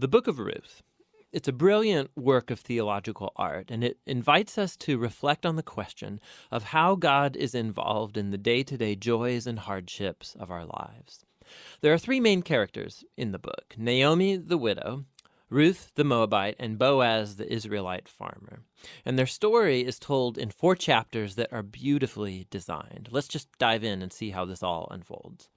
The Book of Ruth. It's a brilliant work of theological art, and it invites us to reflect on the question of how God is involved in the day-to-day joys and hardships of our lives. There are three main characters in the book: Naomi, the widow, Ruth, the Moabite, and Boaz, the Israelite farmer. And their story is told in 4 chapters that are beautifully designed. Let's just dive in and see how this all unfolds.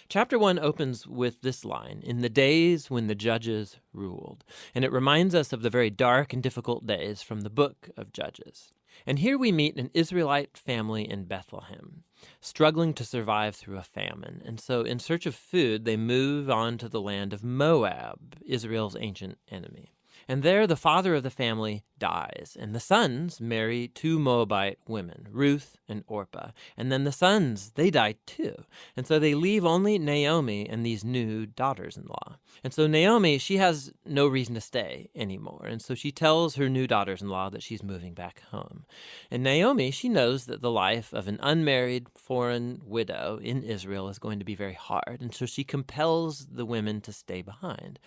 Chapter 1 opens with this line: "In the days when the judges ruled." And it reminds us of the very dark and difficult days from the book of Judges. And here we meet an Israelite family in Bethlehem, struggling to survive through a famine. And so in search of food, they move on to the land of Moab, Israel's ancient enemy. And there the father of the family dies, and the sons marry 2 Moabite women, Ruth and Orpah. And then the sons, they die too. And so they leave only Naomi and these new daughters-in-law. And so Naomi, she has no reason to stay anymore. And so she tells her new daughters-in-law that she's moving back home. And Naomi, she knows that the life of an unmarried foreign widow in Israel is going to be very hard. And so she compels the women to stay behind.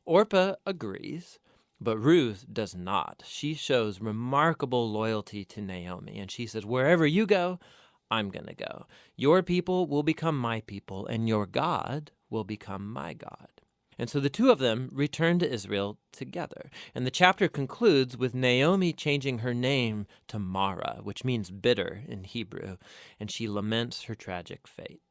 Orpah agrees, but Ruth does not. She shows remarkable loyalty to Naomi, and she says, "Wherever you go, I'm going to go. Your people will become my people, and your God will become my God." And so the two of them return to Israel together. And the chapter concludes with Naomi changing her name to Mara, which means bitter in Hebrew, and she laments her tragic fate.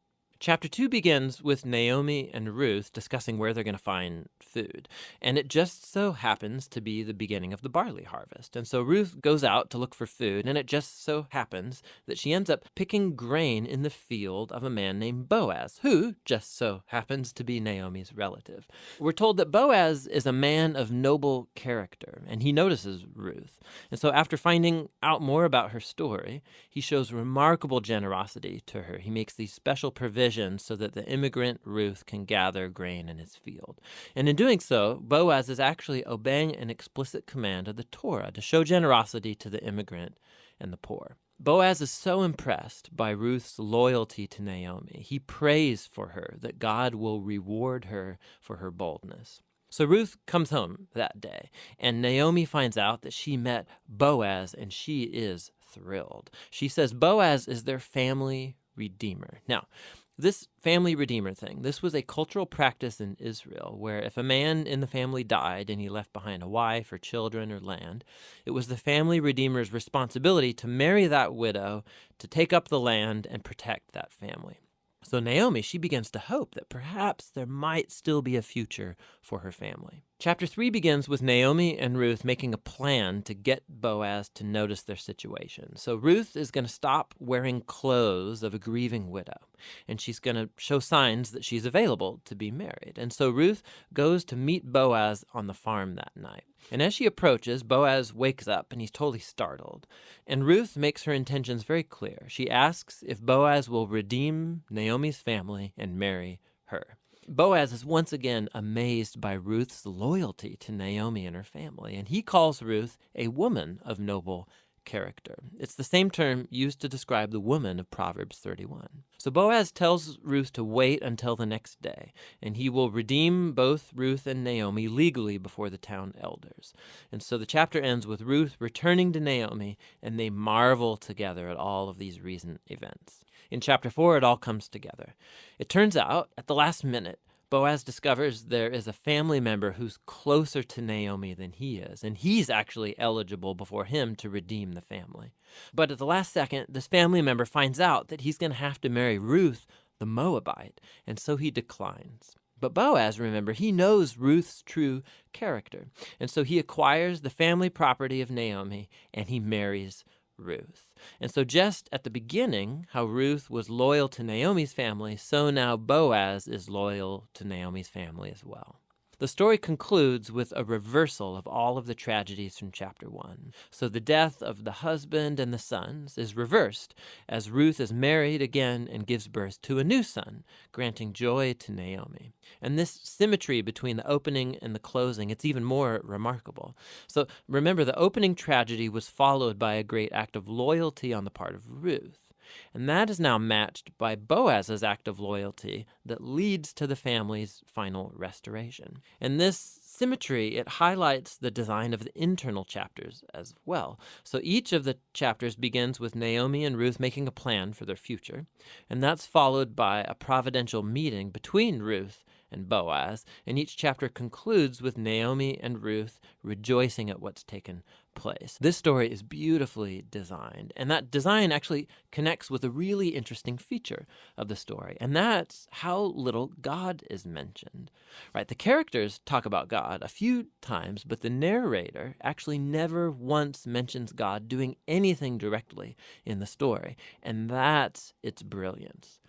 Chapter 2 begins with Naomi and Ruth discussing where they're going to find food. And it just so happens to be the beginning of the barley harvest. And so Ruth goes out to look for food, and it just so happens that she ends up picking grain in the field of a man named Boaz, who just so happens to be Naomi's relative. We're told that Boaz is a man of noble character, and he notices Ruth. And so after finding out more about her story, he shows remarkable generosity to her. He makes these special provisions so that the immigrant Ruth can gather grain in his field. And in doing so, Boaz is actually obeying an explicit command of the Torah to show generosity to the immigrant and the poor. Boaz is so impressed by Ruth's loyalty to Naomi. He prays for her that God will reward her for her boldness. So Ruth comes home that day, and Naomi finds out that she met Boaz, and she is thrilled. She says Boaz is their family redeemer. Now, this family redeemer thing, this was a cultural practice in Israel where if a man in the family died and he left behind a wife or children or land, it was the family redeemer's responsibility to marry that widow, to take up the land and protect that family. So Naomi, she begins to hope that perhaps there might still be a future for her family. Chapter 3 begins with Naomi and Ruth making a plan to get Boaz to notice their situation. So Ruth is going to stop wearing clothes of a grieving widow, and she's going to show signs that she's available to be married. And so Ruth goes to meet Boaz on the farm that night. And as she approaches, Boaz wakes up and he's totally startled. And Ruth makes her intentions very clear. She asks if Boaz will redeem Naomi's family and marry her. Boaz is once again amazed by Ruth's loyalty to Naomi and her family, and he calls Ruth a woman of noble character. It's the same term used to describe the woman of Proverbs 31. So Boaz tells Ruth to wait until the next day, and he will redeem both Ruth and Naomi legally before the town elders. And so the chapter ends with Ruth returning to Naomi, and they marvel together at all of these recent events. In chapter 4, it all comes together. It turns out, at the last minute, Boaz discovers there is a family member who's closer to Naomi than he is, and he's actually eligible before him to redeem the family. But at the last second, this family member finds out that he's going to have to marry Ruth, the Moabite, and so he declines. But Boaz, remember, he knows Ruth's true character, and so he acquires the family property of Naomi, and he marries Ruth. And so just at the beginning, how Ruth was loyal to Naomi's family, so now Boaz is loyal to Naomi's family as well. The story concludes with a reversal of all of the tragedies from chapter 1. So the death of the husband and the sons is reversed as Ruth is married again and gives birth to a new son, granting joy to Naomi. And this symmetry between the opening and the closing, it's even more remarkable. So remember, the opening tragedy was followed by a great act of loyalty on the part of Ruth. And that is now matched by Boaz's act of loyalty that leads to the family's final restoration. And this symmetry, it highlights the design of the internal chapters as well. So each of the chapters begins with Naomi and Ruth making a plan for their future, and that's followed by a providential meeting between Ruth and Boaz, and each chapter concludes with Naomi and Ruth rejoicing at what's taken place. This story is beautifully designed, and that design actually connects with a really interesting feature of the story, and that's how little God is mentioned. Right? The characters talk about God a few times, but the narrator actually never once mentions God doing anything directly in the story, and that's its brilliance.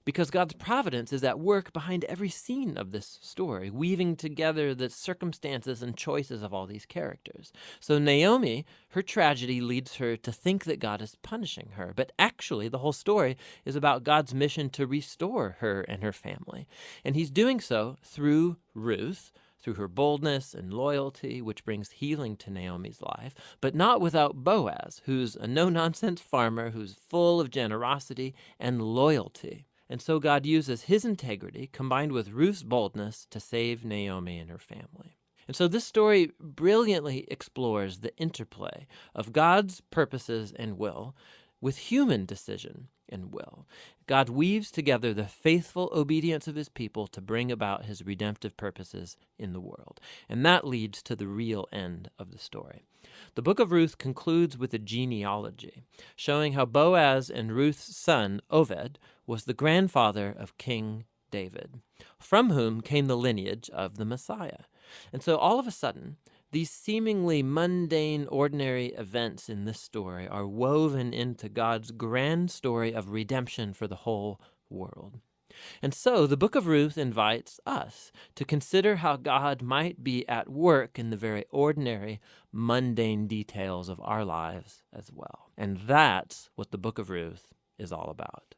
Because God's providence is at work behind every scene of this story, weaving together the circumstances and choices of all these characters. So Naomi, her tragedy leads her to think that God is punishing her, but actually the whole story is about God's mission to restore her and her family. And he's doing so through Ruth, through her boldness and loyalty, which brings healing to Naomi's life, but not without Boaz, who's a no-nonsense farmer who's full of generosity and loyalty. And so God uses his integrity combined with Ruth's boldness to save Naomi and her family. And so this story brilliantly explores the interplay of God's purposes and will with human decision and will. God weaves together the faithful obedience of his people to bring about his redemptive purposes in the world. And that leads to the real end of the story. The book of Ruth concludes with a genealogy, showing how Boaz and Ruth's son, Obed, was the grandfather of King David, from whom came the lineage of the Messiah. And so all of a sudden, these seemingly mundane, ordinary events in this story are woven into God's grand story of redemption for the whole world. And so the book of Ruth invites us to consider how God might be at work in the very ordinary, mundane details of our lives as well. And that's what the book of Ruth is all about.